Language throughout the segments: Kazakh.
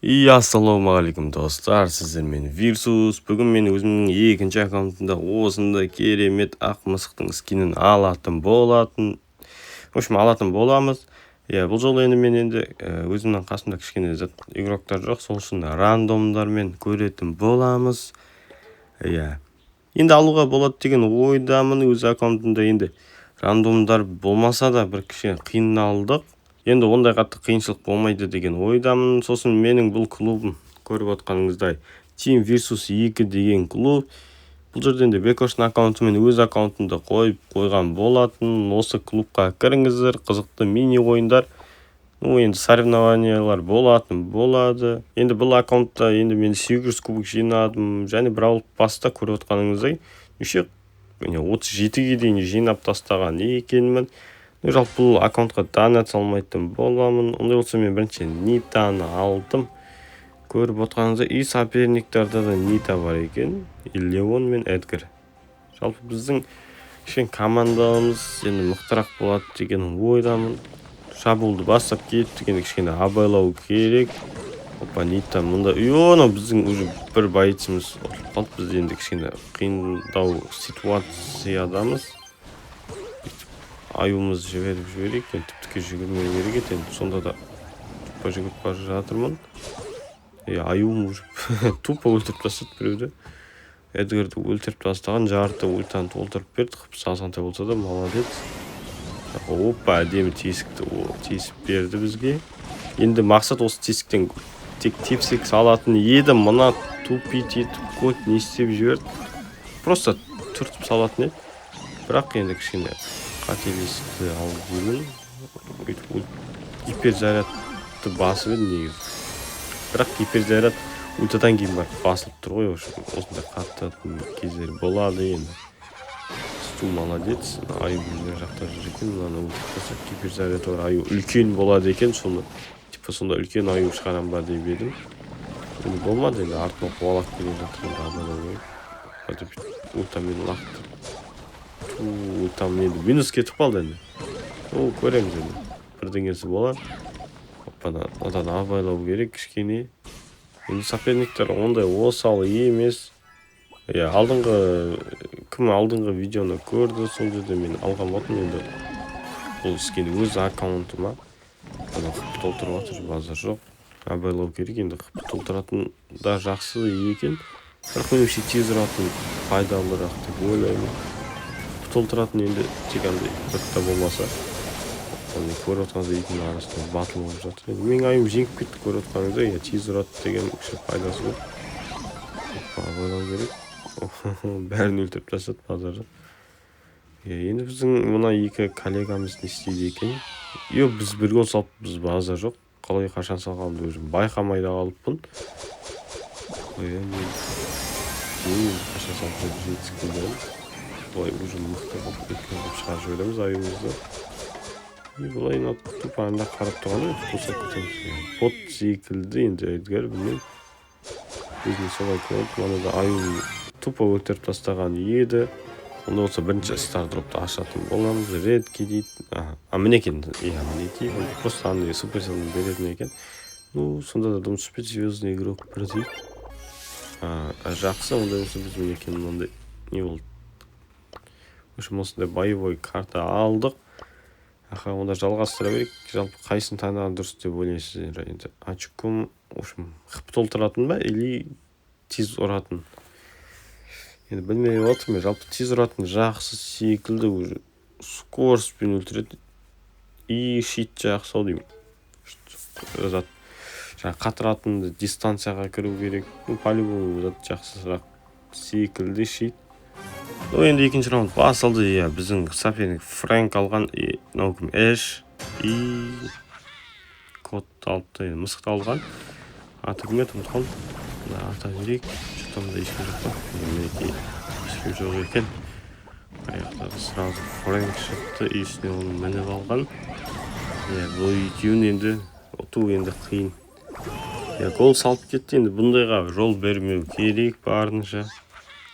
Ассалаумағалейкум достар, сіздермен Вирсус. Бүгін мен өзімнің екінші аккаунтында осындай керемет ақ мысықтың скинін алатын боламыз. Бұл жолы енді мен өзімнің қасымда кішкене игроктар жоқ, сол үшін рандомдармен көретін боламыз. Енді алуға болады деген ойдамын. Өз аккаунтында енді рандомдар болмаса да бір кішкене қиналдық. Енді ондай қатты қиыншылық болмайды деген ойдамын. Сосын менің бұл клубым көріп отқаныңыздай Team Versus 2 деген клуб. Бұл жерде енді Бекоштың аккаунтымен өз аккаунтымды қойған болатын. Осы клубқа кіріңіздер, қызықты мини ойындар, енді соревнованиялар болады. Енді бұл аккаунтта енді мен 800 кубок жинадым, және Brawl Pass'та көріп отқаныңыздай 37-ге дейін жинап тастаған екенмін. Жалпы бұл аккаунтқа донат салмайтын боламын. Ондай болса мен бірінші Нитаны алдым. Көріп отқаныңызда и соперниктерде де Нита бар екен, Леон мен Эдгар. Жалпы біздің командамыз енді мықтырақ болады деген ойдамын. Шабуылды бастап кетті, кішкене абайлау керек. Нита мұнда. Біздің уже бір бойцымыз ұтылып қалды. Біз енді кішкене қиындау ситуациядамыз. Аюымыз жіберейік, тіптіке жүгірмей керек енді, сонда да тупа жүгіріп бара жатырмын. Аюым уже тупа өлтіріп тастады біреуді. Эдгарды өлтіріп тастаған, жарты ультаны толтырып берді, сасантай болса да молодец. Әдемі тесіп берді бізге. Енді мақсат осы тесіктен тек тепсек салатын еді. Мына тупит етіп код не істеп жіберді. Просто түртіп салатын еді. Бірақ енді кішкене қателесті алып деймін. Гиперзарядты басып еді негізі. Бірақ гиперзаряд ультадан кейін барып басылып тұр ғой. Осындай қаттатын кездері болады енді. Сту молодец. Аю біздер жақта жүр екен. Мынаны өлтіріп тастап, гиперзаряд бар. Аю үлкен болады екен. Сонда үлкен аю шығарам ба деп едім. Енді болмады, енді артына қуалап келе жатыр. Ультамен лақты. Ультам енді минус кетіп қалды енді. Көреміз енді. Бірдеңесі болады. Одан абайлау керек кішкене. Енді соперниктер ондай осал емес. Алдыңғы видеоны көрді, сол жерде мен алған болатын. Енді бұл кішкене өз аккаунтыма қып толтырып жатыр, базар жоқ. Абайлау керек, енді қып толтыратын да жақсы екен. Бірақ меніңше тез ұратын пайдалырақ деп ойлаймын. Толтыратын енді тек андай біртта болмаса. Көріп отқаныңызда екінің арасында батыл болып жатыр. Мен айым жеңіп кетті, көріп отқаныңызда тез ұрады деген пайдасы көп. Абайлау керек. Бәрін өлтіріп тастады базар жоқ. Енді біздің мына екі коллегамыз не істейді екен. Біз бір гол салып, біз базар жоқ. Қалай қашан салғанымды өзім байқамай да қалыппын. Қашан салып жетіскендерім. Бұлай уже мықты болып шығарып жібереміз аюымызды. Бұлай тупанында қарап тұрғаны бот секілді. Енді Эдгар білмеймін. Өзіне солай көріп, мана да аюын тупа өлтіріп тастаған еді. Онда болса бірінші стардропты ашатын боламыз. Редки дейді. Мінекен. Мінеки. Просто андай суперсилын беретін екен. Сонда да дым түспеді, звездный игрок бір дейді. Жақсы, онда болса біз мінекен мынандай не болды. Осындай боевой карта алдық. Онда жалғастыра берейік. Жалпы қайсын таңдаған дұрыс деп ойлайсыздар. Енді очком, қып толтыратын ба, или тез ұратын? Енді білмей отырмын. Жалпы тез ұратын жақсы секілді, уже скороспен өлтіреді. И шит жақсы деймін. Қатыратынды дистанцияға кіру керек. По-любому жақсырақ секілді шит. Енді екінші раунд басылды. Біздің соперник Фрэнк алған. Эш и код алыпты. Мысықты алған. Аты кім еді, ұмытқан. Ата берейік. Что-то ешкім жоқ па? Ешкім жоқ екен. Аяқтағы сразу Фрэнк шықты. Есіне оны мініп алған. Бұл екеуін енді ұту енді қиын. Гол салып кетті. Енді бұндайға жол бермеу керек барынша.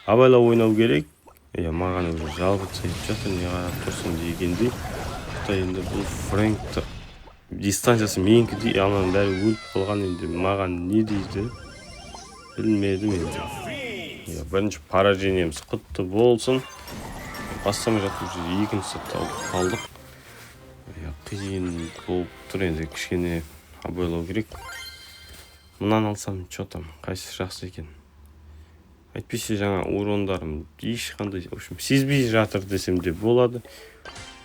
Абайлау ойнау керек. Маған уже жалғыз айтып жатыр, не қарап тұрсын дегендей. Енді бұл Фрэнкті дистанциясы менікі анан бәрі өліп қалған. Енді маған не дейді білмедім енді. Бірінші поражениеміз құтты болсын. Бастамай жатып уже екінші сәтті алып қалдық. Қиын болып тұр, енді кішкене абайлау керек. Мынаны алсам, что там, қайсы жақсы екен. Әйтпесе жаңа урондарым ешқандай, в общем, сезбей жатыр десем де болады.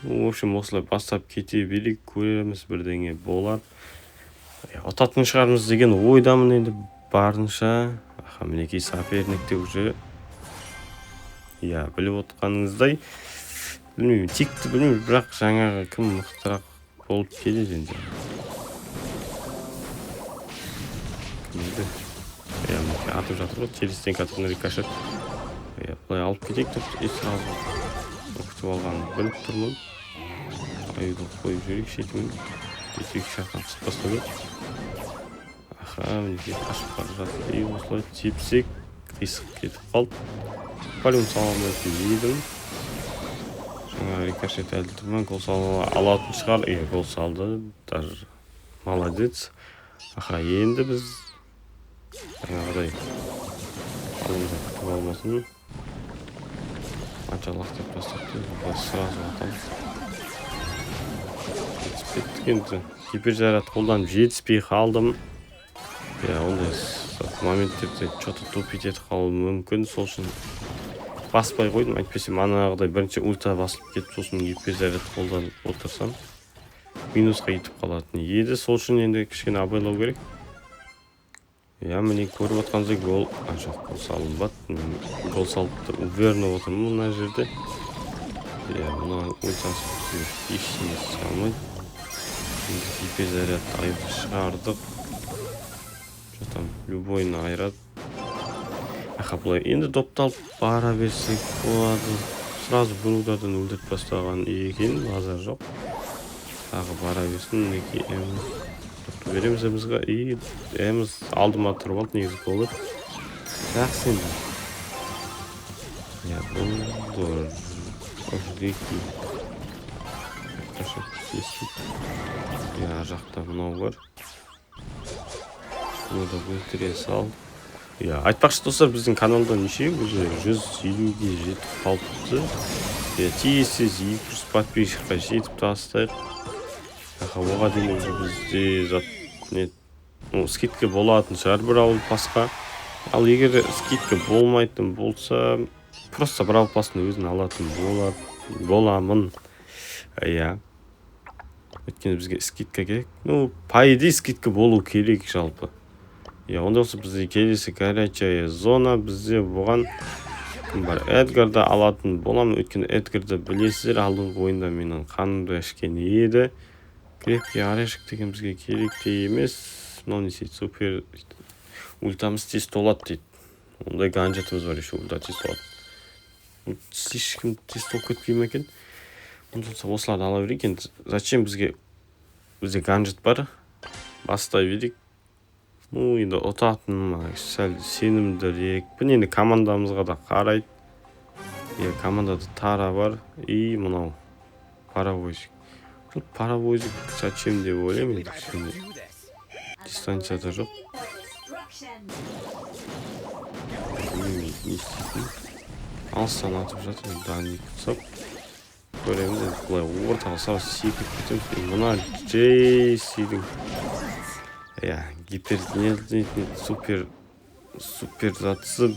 В общем, осылай бастап кете берейік, көреміз, бірдеңе болады. Ұтатын шығармыз деген ойдамын енді барынша. Мінекей соперникте уже біліп отқаныңыздай, білмеймін, текті білмеймін, бірақ жаңағы кім мықтырақ болып келеді енді. Кімді? Атып жатыр ғой, челестен қатырын рикошет. Бұлай алып кетейік деп, сразу күтіп алғанын біліп тұрмын. Аюды қойып жүрейік шетімен. Екі шақтан қысып бастап. Мінекей қашып бара жатыр. Осылай тепсек, қисық кетіп қалды. Полюн саламайтын едім. Жаңа рикошет әлді тұрман, гол алатын шығар. Гол салды, даже молодец. Енді біз жаңағыдай алымызды күтіп алмасын. Анша лақтап бастапты, сразу атамыз. Жетіспеттік енді. Гиперзаряд қолданып жетіспей қалдым. Ондай моменттерде что-то тупить етіп қалуы мүмкін, сол үшін баспай қойдым. Әйтпесе манағыдай бірінші ульта басылып кетіп, сосын гиперзаряд қолданып отырсам минусқа кетіп қалатын еді. Сол үшін енді кішкене абайлау керек. Міне көріп отқаныңыздай гол, жоқ, гол салынбады. Гол салыпты, уверенный отырмын мына жерде. Мына ультасы ештеңе салмайды. Гиперзаряд айып шығардық. Там любойны айырады. Бұлай енді допталып бара берсек болады. Сразу бір удардан өлдіріп бастаған екен, базар жоқ. Тағы бара берсін, неке допты береміз әмізға. Әміз алдыма тұрып алды, негізі болды. Жақсы енді. Бұл ождеки. Жақта мынау бар. Бұны өлтіре сал. Айтпақшы достар, біздің каналда неше уже 150-ге жетіп қалыпты. Тиесіз 200 подписчикқа жетіп тастайық. Оға дейін уже бізде скидка болатын шығар бір ауыл пасқа. Ал егер скидка болмайтын болса, просто бір ауыл пасын өзін алатын боламын. Өйткені бізге скидка керек. По идее скидка болу керек жалпы. Онда болса бізде келесі горячая зона, бізде бұған кім бар? Эдгарды алатын боламын. Өйткені Эдгарды білесіздер, алдыңғы ойында менің қанымды ішкен еді. Крепкий орешек деген бізге керек те емес. Мынау не дейді? Супер ультамыз тез толады дейді. Ондай ганжетіміз бар, еще ульта тез толады. Слишком тез толып кетпей ме екен? Осыларды ала берейік. Енді зачем бізде ганжет бар? Бастай берейік. Енді ұтатыныма сәл сенімдірек. Енді командамызға да қарайды. Командада Тара бар. Мынау паровозик. Тут паровозик зачем деп ойлаймын. Дистанцияда жоқ. Не істейтін. Алыстан атып жатыр. Даник ұсап. Көреміз. Бұлай ортаға сразу секіп кетеміз. Мына Джейсидің гипернелдейтін супер затысы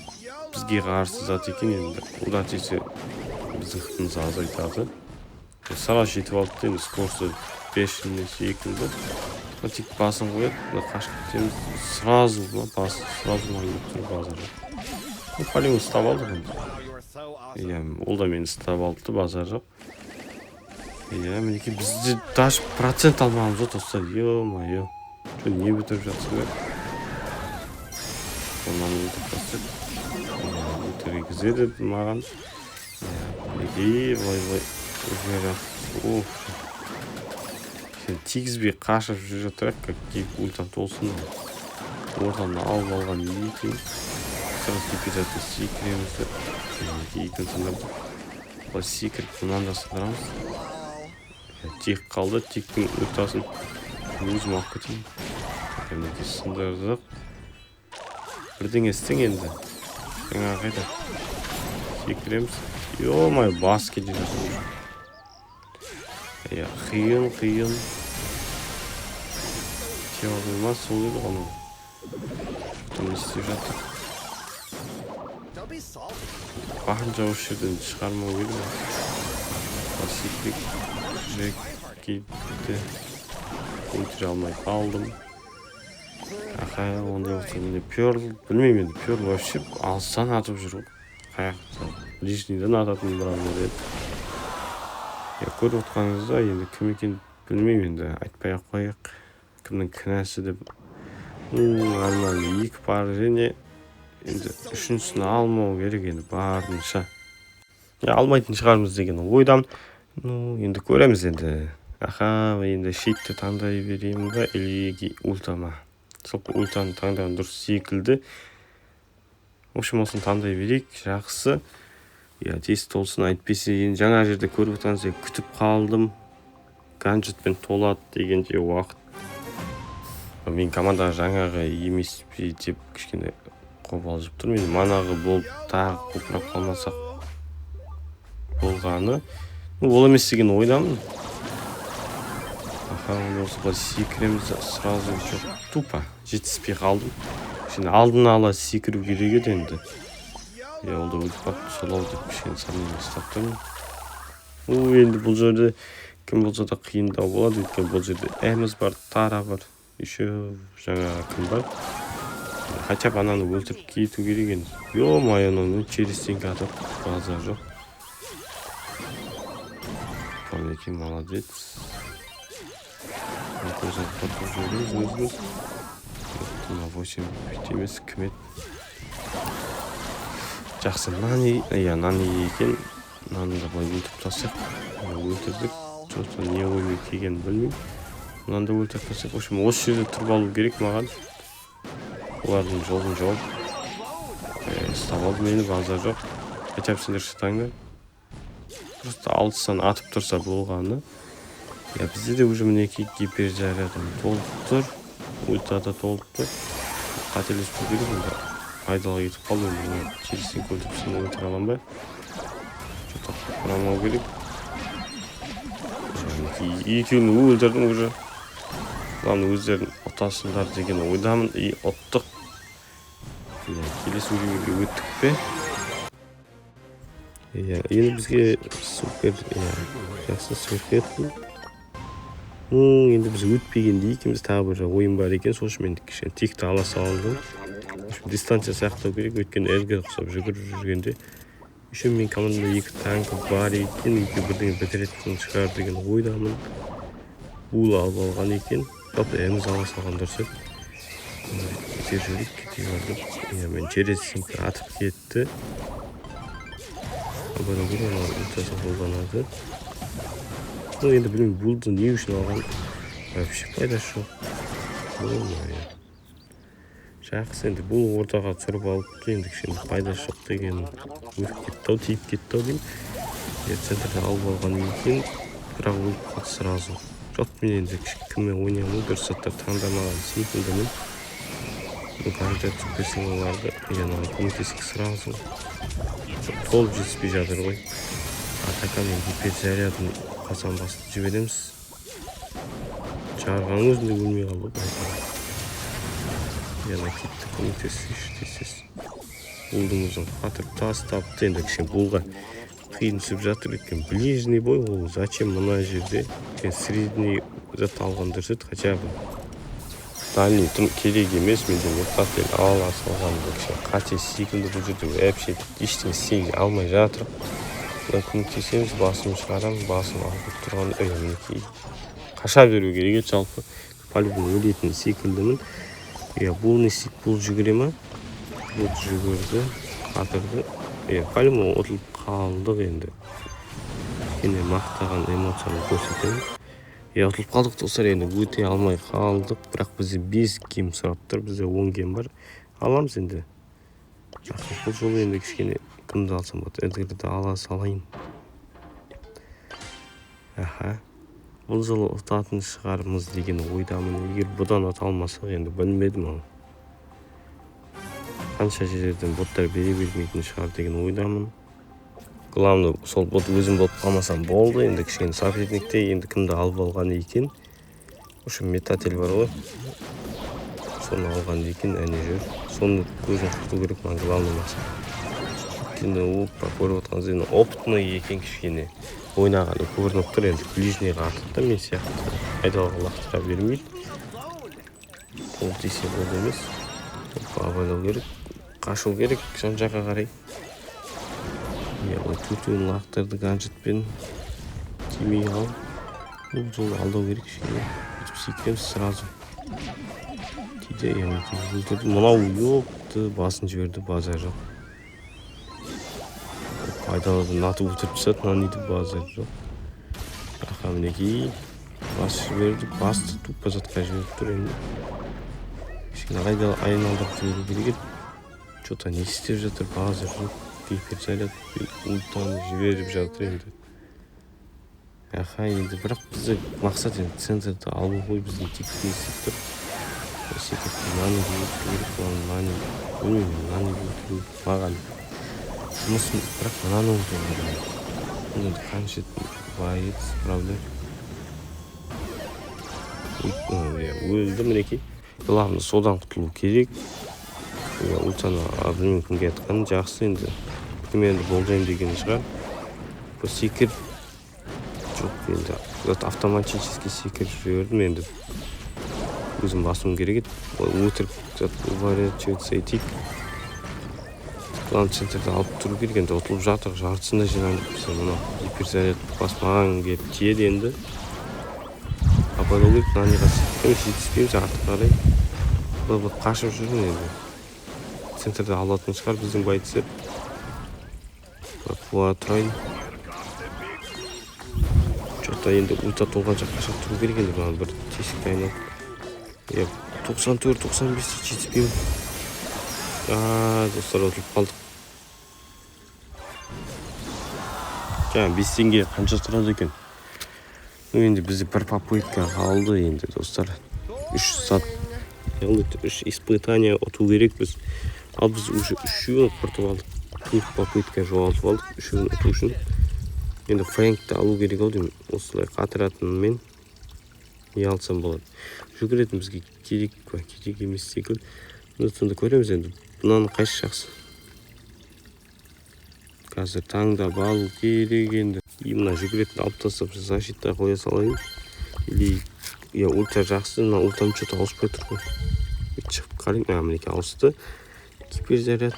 бізге қарсы зат екен. Енді ұда тесе біздің қытымыз азайтады. Сразу жетіп алыпты. Енді скорсы 5-іне секілді. Тек басын қояды. Қашып кетеміз. Сразу маңып тұр базар. Полион ұстап алды. Ол да мені ұстап алды, базар жоқ. Мінеке бізде даже процент алмағымыз жоқ достар. Ё-майо. Не бітіріп жатсың бе? Онан өтіп бастап. Өтіргізеді маған. Вай. Сен тигізбей қашып жүр жатырақ, как ультам толсын. Ортаны алып алған екен. Сразу кипизатты секіремізді. Екін сындырды. Бұл секіріп мұнан да сындырамыз. Тек қалды, тектің ультасын өзім алып кетейін. Мінекей сындырдық. Бірдеңе істең енді. Жаңа қайда. Секіреміз. Ё-май, бас кетіп жатыр. Қиын. Теория ма сол еді ғана. Что-то не істеп жатыр. Қанша осы жерден шығармау керек ма? Пасифик жеккейді. Өлтіре алмай қалдым. Ондай болса міне Перл, білмеймін енді, Перл вообще алыстан атып жүр ғой. Қаяқта лишнийден ататын бір адамдар еді. Көріп отқаныңызда енді кім екен білмеймін енді, айтпай-ақ қояйық. Кімнің кінәсі деп. Нормально, 2 поражение. Енді үшіншісін алмау керек енді барынша. Алмайтын шығармыз деген ойдамын. Енді көреміз енді. Енді шитті таңдай берейін ба, или ультама. Сол ультаны таңдаған дұрыс секілді. В общем, осыны таңдай берейік, жақсы. Тест толсын, айтпесе енді жаңа жерде көріп отырғаныңыздай күтіп қалдым. Ганжетпен толады дегенде уақыт. Мен командаға жаңағы емес пе деп кішкене қобалжып тұрмын. Мен манағы болып тағы көпіріп қалмасақ болғаны. Ол емес деген ойдамын. Осыға секіреміз сразу тупо жетіспей қалдым. Алдын ала секіру керек еді енді. Олда өліп қалды, солау деп кішкене сомнение ұстап тұрмын. Енді бұл жерде кім болса да қиындау болады, өйткені бұл жерде әміз бар, Тара бар, еще жаңа кім бар. Хотя бы ананы өлтіріп кету керек енді. Ё-май, ананы черестенькі атып, базар жоқ. Понеки молодец. Өзіміз. На 8 емес, кім еді? Жақсы, Нани екен. Наны да былай өлтіріп тастық. Өлтірдік. Сосын не оймен келгенін білмеймін. Мынаны да өлтіріп тастық. В общем, осы жерде тұрып алу керек маған. Олардың жолын жауып. Ұстап алды мені, базар жоқ. Хотя бы сендер шытаңдар. Просто алдыстан атып тұрса болғаны. Бізде де уже мінекей гиперзарядым толып тұр. Ультада толып тұр. Қателеспеу керек енді. Айдалға кетіп қалды. Черестен өлтіріп сені өлтіре алам ба? Что-то құрамау керек. Екеуін өлтірдім уже. Мынаны өздерін ұтасындар деген ойдамын. Ұттық. Келесі өлімге өттік пе? Енді бізге супер жақсы сверхетпін. Енді біз өтпегенде екеуміз тағы бір ойын бар екен. Сол үшін мен текті ала салдым. Дистанция сақтау керек, өйткені әлгі ұқсап жүгіріп жүргенде. Еще мен командада 2 танкі бар екен, бірдеңе бітіретін шығар деген ойдамын. Улы алып алған екен. Әміз ала салған дұрыс еді. Кете жүріп. Мен чересінкі атып кетті. Абайдан көрген ұлтасы қолданады. Енді білмеймін, бұлды не үшін алған? Вообще пайдасы жоқ. Жақсы, енді бұл ортаға түсіріп алып енді кішкене пайдасы жоқ деген өліп кетті-ау, тиіп кетті-ау деймін. Центрді алып алған екен, бірақ өліп қалды сразу. Жоқ, мен енді кіммен ойнамын, дұрыс заттар таңдамаған секілдімін. Каждый суперсилаларды көмектесік сразу. Толып жетіспей жатыр ғой. Атакамен гиперзарядын қасан басып жібереміз. Жарғаның өзінде өлмей қалды. Кетті көмектесіз. Бұлдыңызын қатырып тастапты. Енді кішен бұлға қиын түсіп жатыр екен. Ближний бой ол зачем мына жерде? Средний зат алған дұрыс еді, хотя бы. Дальний тым керек емес, менде мұқтаппен ала салған қате секілді бұл жерде вообще ештеңе істей алмай жатыр. Көмектесеміз, басын шығарам, басын алып тұрған мінекей. Қаша беру керек еді жалпы. По-любому өлетін секілдімін. Бұл не істейді, бұл жүгіре ма? Бұл жүгірді, қатырды. По-любому ұтылып қалдық енді. Кене мақтаған эмоцияны көрсетемін. Ұтылып қалдық достар, енді өте алмай қалдық. Бірақ бізде 5 гем сұрап тұр, бізде 10 гем бар. Аламыз енді. Бұл жолы енді кішкене кімді алсам болады, Эдгарды ала салайын. Бұл жолы ұтатын шығармыз деген ойдамын. Егер бұдан ұта алмасақ, енді білмедім ал. Қанша жерден боттар бере бермейтін шығар деген ойдамын. Главное, сол бот өзім болып қалмасам болды. Енді кішкене соперникте енді кімді алып алған екен. Осы метатель бар ғой. Соны алған екен, әне жүр. Соны көзін құрту керек, маған главный мақсат. Енді көріп отырғаныз енді опытный екен кішкене. Ойнағаны көрініп тұр, енді ближнейға артықта мен сияқты айдалға лақтыра бермейді. Ол десе болды емес. Абайлау керек, қашу керек жан жаққа қарай. Ой, төртеуін лақтырды ганжетпен тимей алып. Бұл жолы алдау керек кішкене. Өтіп секіреміз сразу. Кейде өлтірді. Мынау ёпты, басын жіберді, базар жоқ. Айдаладан атып өтіріп түседі, нанейді базар жоқ. Аха, мінекей бас жіберді, басты туппа жатқа жіберіп тұр енді. Кішкене айналдырып жіберу керек. Что-то не істеп жатыр, базар жоқ. Гиперзаряд ультаны жіберіп жатыр енді. Аха, енді бірақ бізде мақсат енді центрді алу ғой, біздің текті есіп тұр. Секетті наны өтіру керек, наны өтіру маған. Жұмысын бірақ мынаны ұлтуға керек. Енді қанша байет справлять. Өлді мінекей. Главный содан құтылу керек. Ультаны білмеймін кімге айтқан жақсы енді. Енді болжайым деген шығар. Бұл секір жоқ енді. Автоматически секір жібердім енді. Өзім басым керек еді. Өтіріп ұлбарет сайтик. План центрді алып тұру керек енді. Ұтылып жатыр, жартысында жинандық бізде. Мұна гиперзаряд басмаған келіп тиеді енді. Абайлау керек, нанеға жетіспейміз артық қарай. Бұл қашып жүрін енді. Центрді алатын шығар біздің байтсер. Қуа тұрайын. Что-то енді ульта толған жаққа шығып тұру керек енді. Бұған бір тесікті айналып. 94-95 жетіспеймін. Достар, өтіліп қалдық. Жаңа 5 теңге қанша тұрады екен. Енді бізде бір попытка қалды енді, достар. 3 испытания ұту керек біз. Ал біз уже 3-ін құртып алдық. 4 попытка жоғалтып алдық, 3-ін ұту үшін. Енді Фрэнкті алу керек ау деймін. Осылай қатыратынмен не алсам болады. Жүгіретін бізге керек па, керек емес секілді. Сонда көреміз енді. Бұнаны қайсы жақсы. Қазір таңдап алу керек енді. Мына жүгіретін алып тастап защита қоя салайын. Или ульта жақсы, мына ультам что-то ауыспай тұр ғой. Шығып қарайын, мінекей ауысты. Гиперзаряд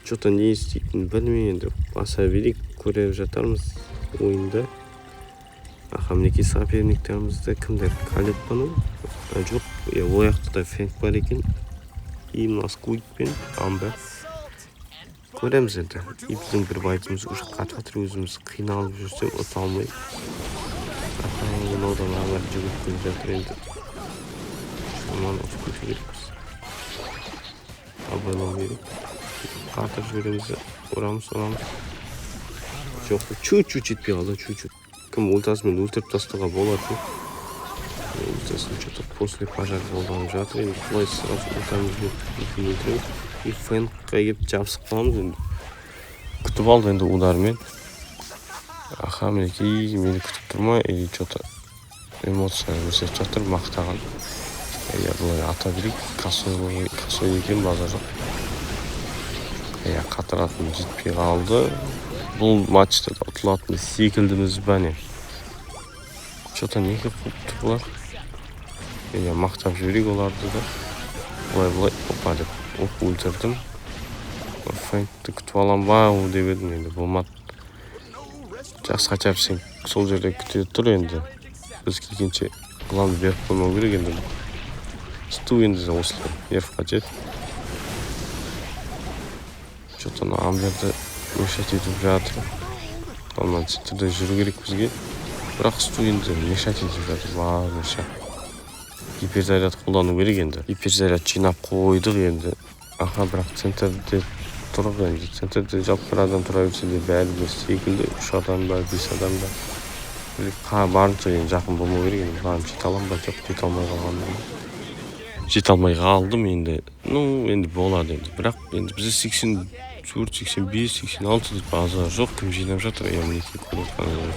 что-то не істейтін білмей енді. Баса берейік, көріп жатармыз ойында. Аха, мінекей соперниктерімізді кімдер? Калет пану? Жоқ, ояқтыда Фэнк бар екен. И мына Сквидпен Амбер. Көреміз енді. Біздің бір байтымыз уже қатыр өзіміз қиналып жүрсем ұта алмай. Аха, одан ағар жүгіріп келіп жатыр енді. Шаман ұтып кету керекпіз. Абайлау керек. Қатыр жібереміз, ұрамыз. Жоқ, чуть-чуть жетпей қалды, чуть-чуть. Кім ультасымен өлтіріп тастауға болады. Ультасын что-то после пожар қолданып жатыр. Енді құлай сразу ультамызбен өлтіреміз. И Фэнкқа келіп жабысып қаламыз енді. Күтіп алды енді удармен. Аха, мінекей мені күтіп тұрмай, или что-то эмоция өсіп жатыр, мақтаған. Бұлай ата берейік, косой екен базар жоқ. Қатыратын жетпей қалды. Бұл матчта да ұтылатын секілдіміз бәне. Что-то неге қылып тұр бұлар. Мақтап жіберейік оларды да. Бұлай, опа деп өлтірдім. Фэнкті күтіп алам ба деп едім енді. Болмады. Жақсы қачап сен сол жерде күтеді тұр енді. Біз келгенше главный беріп қоймау керек енді. Сту енді осылай еріп қачет. Что-то Амберді мешать етіп жатыр. Онан центрде жүру керек бізге. Бірақ сту енді мешать етіп жатыр. Барынша. Гиперзаряд қолдану керек енді. Гиперзаряд жинап қойдық енді. Аха, бірақ центрде тұрық енді. Центрде жалпы бір адам тұра берсе де бәрі бір секілді. 3 адам бар, 5 адам бар. барынша енді жақын болмау керек енді маған жете аламын ба жоқ жете алмай қалғанмын. Жете алмай қалдым енді. Енді болады енді. Бірақ енді бізде 84, 85, 86 деп база жоқ. Кім жинап жатыр? Мінекей көріп отқаныңыз.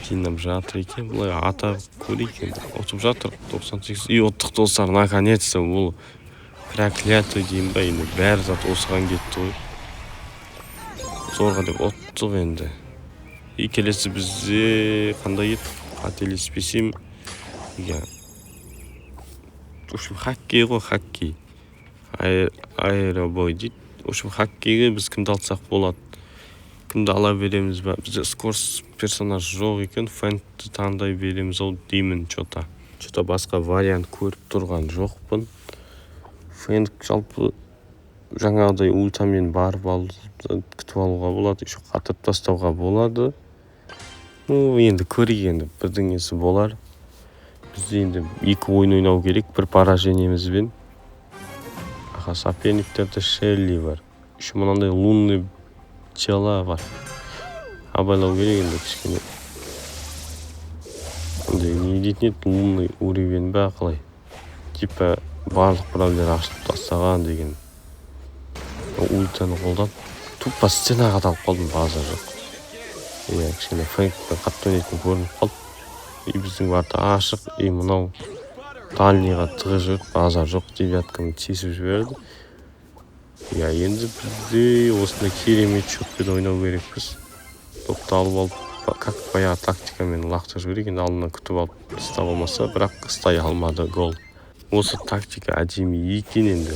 Жинап жатыр екен. Бұлай атап көрейік енді. Отып жатыр 98. И оттық достар, наконец-то бұл проклятый деймін ба енді. Бәрі зат осыған кетті ғой. Зорға деп оттық енді. И келесі бізде қандай еді? Қателеспесем, в общем, хоккей ғой, хоккей. Аэробой дейді. В общем, хоккейге біз кімді алсақ болады? Кімді ала береміз ба? Бізде скорс персонаж жоқ екен, фэнтті таңдай береміз ау деймін что-то. Что-то басқа вариант көріп тұрған жоқпын. Фэнт жалпы жаңағыдай ультамен барып алып күтіп алуға болады, еще қатырып тастауға болады. Енді көрейік енді бірдеңесі болар. Бізде енді 2 ойын ойнау керек, бір поражениемізбен. Соперниктерде Шелли бар. Еще мынандай лунный пчела бар. Абайлау керек енді кішкене. Не дейтін еді, лунный уровень ба қалай? Типа барлық біреулер ашып тастаған деген. Ультаны қолдан тупо стенаға талып қалдым, база жоқ. Кішкене фэнкпен қатты ойнайтын көрініп қалды. И біздің барда ашық, и мынау дальныйға тығып жүріп, база жоқ, девятканы тесіп жіберді. Енді бізде осындай керемет шотпен ойнау керекпіз. Допты алып алып, как баяғы тактикамен лақтырып жіберейік, енді алдынан күтіп алып ұстап алмаса, бірақ ұстай алмады гол. Осы тактика әдемі екен енді.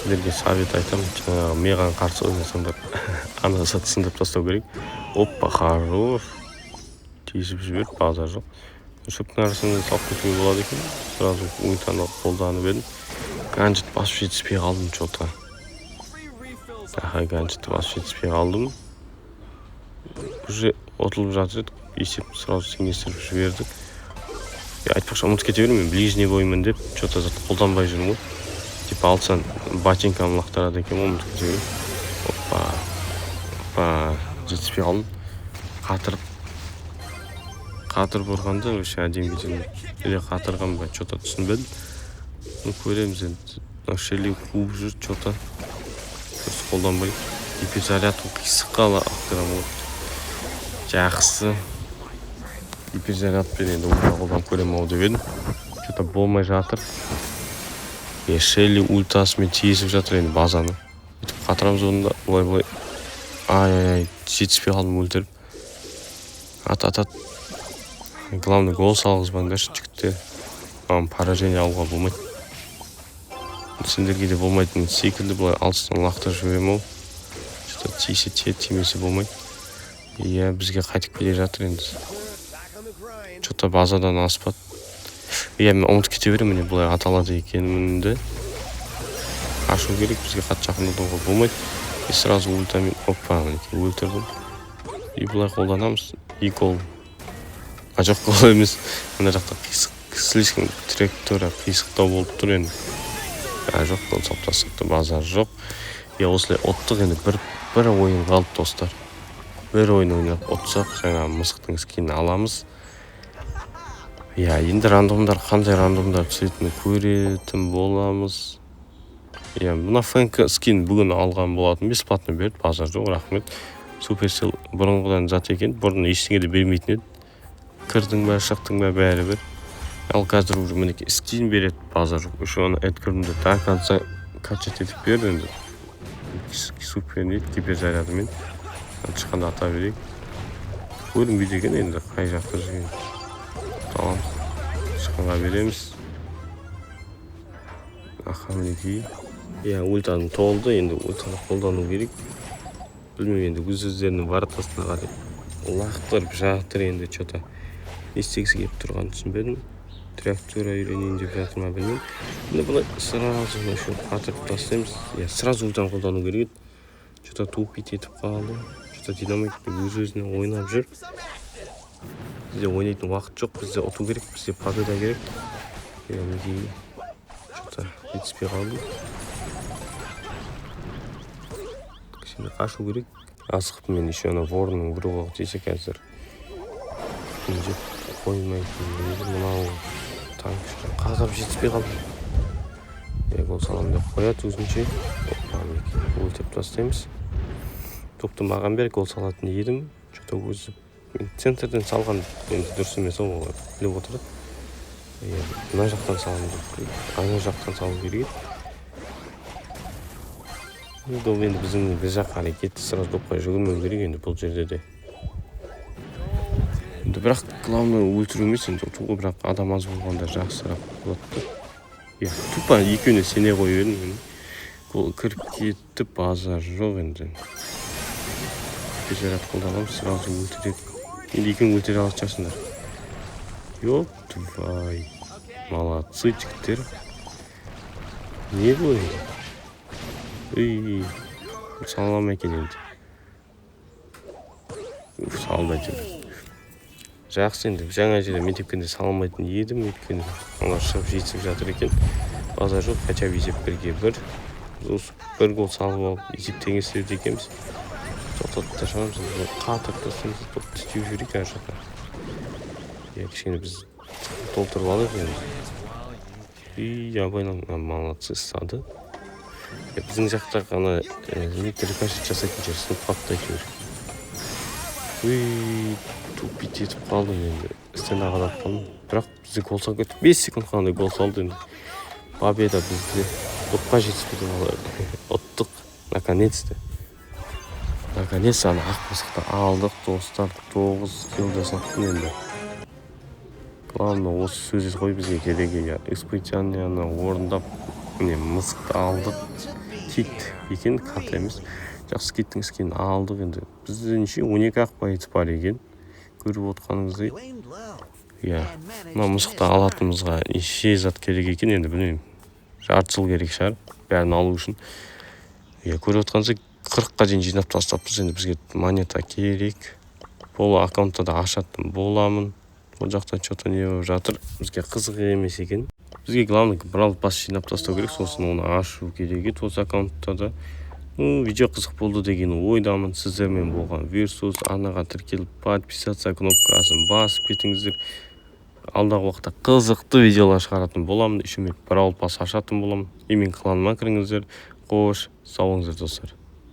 Сіздерге совет айтамын, жаңағы маған қарсы ойнасаңдар, ана сәт сындырып тастау керек. Оппа, хорош. Тесіп жіберіп, база жоқ. Шөптің арасында салып кетуге болады екен. Сразу ультаны қолданып едім. Ганжет басып жетіспей қалдым что-то. Ганжетті басып жетіспей қалдым. Уже отылып жатыр едік. Есеп сразу теңестіріп жібердік. Айтпақшы ұмытып кете бермеймін, ближний боймен деп что-то зат қолданбай жүрмін ғой. Типа алсаң ботинканы лақтырады екен, ұмытып кете бермеймін. Оппа, жетіспей қалдым. Қатырып ұрғанда өше әдем кетеді. Или қатырған ба, что-то түсінбедім. Көреміз енді. Шелли қуып жүр, что-то. Қолданбай. Гиперзарядку қисыққа лақтырам ғой. Жақсы. Гиперзарядпен енді қолдан көрем ау деп едім. Что-то болмай жатыр. Шелли ультасымен тесіп жатыр енді базаны. Қатырамыз онда. Бұлай. Ай, жетіспей қалдым өлтіріп. Ат. Главный гол салғызбаңдаршы жігіттер. Поражение алуға болмайды. Сендерге де болмайтын секілді бұлай алыстан лақтырып жіберем ау. Что-то тисе болмайды. Бізге қайтып келе жатыр енді. Что-то базадан аспады. Мен ұмытып кете беремін, міне бұлай аталады екенімді. Ашу керек, бізге қатты жақындауға болмайды. И сразу ультамен, оппа, өлтірдім. И бұлай қолданамыз. И гол. Жоқ гол емес. Мына жақта слишком траектория қисықтау болып тұр енді. Жоқ, гол салып тастықты, базар жоқ. Осылай оттық енді бір ойын қалды достар. Бір ойын ойнап отсақ, жаңа мысықтың скинін аламыз. Енді рандомдар, қандай рандомдар түсетіні көретін боламыз. Мына фэнк скин бүгін алған болатын, бесплатно берді, базар жоқ, рахмет. Суперсел бұрынғыдан зат екен, бұрын ештеңе де бермейтін еді. Кірдің бә, шықтың бә, бәрі бір. Ал қазір уже мінеке скин береді, базар жоқ. Еще оны әткірімді до конца качать етіп берді енді. Супер дейді, гиперзарядымен. Шыққанда ата берейік. Көрінбейді екен енді, қай жақта жүрген. Tamam. Шыққанға береміз. Мінекей. Ультаның толды, енді ультаны қолдану керек. Білмеймін енді өз-өздерінің варатасына қарай лақтырып жатыр енді что-то. Не істегісі келіп тұрғанын түсінбедім. Траектория үйренейін деп жатыр ма білмеймін. Енді бұны сразу қатырып тастаймыз. Сразу ультаны қолдану керек еді. Что-то тупить етіп қалды. Что-то динамикті өз-өзіне ойнап жүр. Бізде ойнайтын уақыт жоқ, бізде ұту керек, бізде победа керек. Что-то жетіспей қалды. Кішкене қашу керек. Асығып мен еще ана ворының біреуға тисе қазір жеп қоймайтын еді. Мынау танк қадап жетіспей қалды. Гол салам деп қояды өзінше. Өлтеп тастаймыз. Топты маған бер, гол салатын едім. Что-то өзі центрден салған енді дұрыс емес ол біліп отырады. Мына жақтан салам деп, ана жақтан салу керек. Енді біздің бір жақ әрекетті сразу допқа жүгірмеу керек енді бұл жерде де. Енді бірақ главное өлтіру емес енді бірақ адам аз болғанда жақсырақ болады. Тупа екеуіне сене қойып едім. Кіріп кетіп базар жоқ енді. Жарат қолданамыз, сразу өлтіреді. Енді екеуін өлтіре алатын шығарсыңдар. Ёп, твай. Молодцы жігіттер. Не бұл енді? Салам екен енді. Салмай жүр. Жақсы енді жаңа жерде мектепкенде салмайтын едім, өйткені ана шығып жетісіп жатыр екен. Базар жоқ, хотя бы есеп бірге бір. Бір гол салып алып, есеп теңестіріп екенбіз. Тоқтатып шығамыз, қатырып тастаймыз, топты істеу жүрек әр жаққа. Кішкене біз толтырып алайық енді. Абайлан молодцы сады. Біздің жақта ғана рикошет жасайтын жер сынып қапты әйтеуір. Тупить етіп қалдым енді. Стена қадап қалдым. Бірақ бізде гол салып кеттік. 5 секунд қана гол салды енді. Победа бізде. Топқа жетіспеді олар. Ұттық. Наконец-то. Наконец-то ана ақ мысықты алдық, достар. 9 килл жасаттым енді. Главное осы сөз қой бізге керек. Испытанияны орындап, міне мысықты алдық. Кит екен, қата емес. Жақсы киттің іскені алдық енді. Бізде неше 12 ақ пайыз бар екен. Көріп отқаныңыздай. Мына мысықты алатынымызға неше зат керек екен енді білмеймін. Жарты жыл керек шығар, бәрін алу үшін. Көріп отқаныңыздай 40-қа дейін жинап тастаппыз, енді бізге монета керек. Бұл аккаунтта да ашатын боламын. Бұл жақта что-то не болып жатыр. Бізге қызық емес екен. Бізге главный брал пас жинап тастау керек, сосын оны ашу керек еді осы аккаунтта да. Видео қызық болды деген ойдамын. Сіздермен болған Versus анаға тіркеліп подписаться кнопкасын басып кетіңіздер. Алдағы уақытта қызықты видеолар шығаратын боламын. Үшіме брал пас ашатын боламын. Емен кланыма кіріңіздер. Қош, сау болыңыздар достар.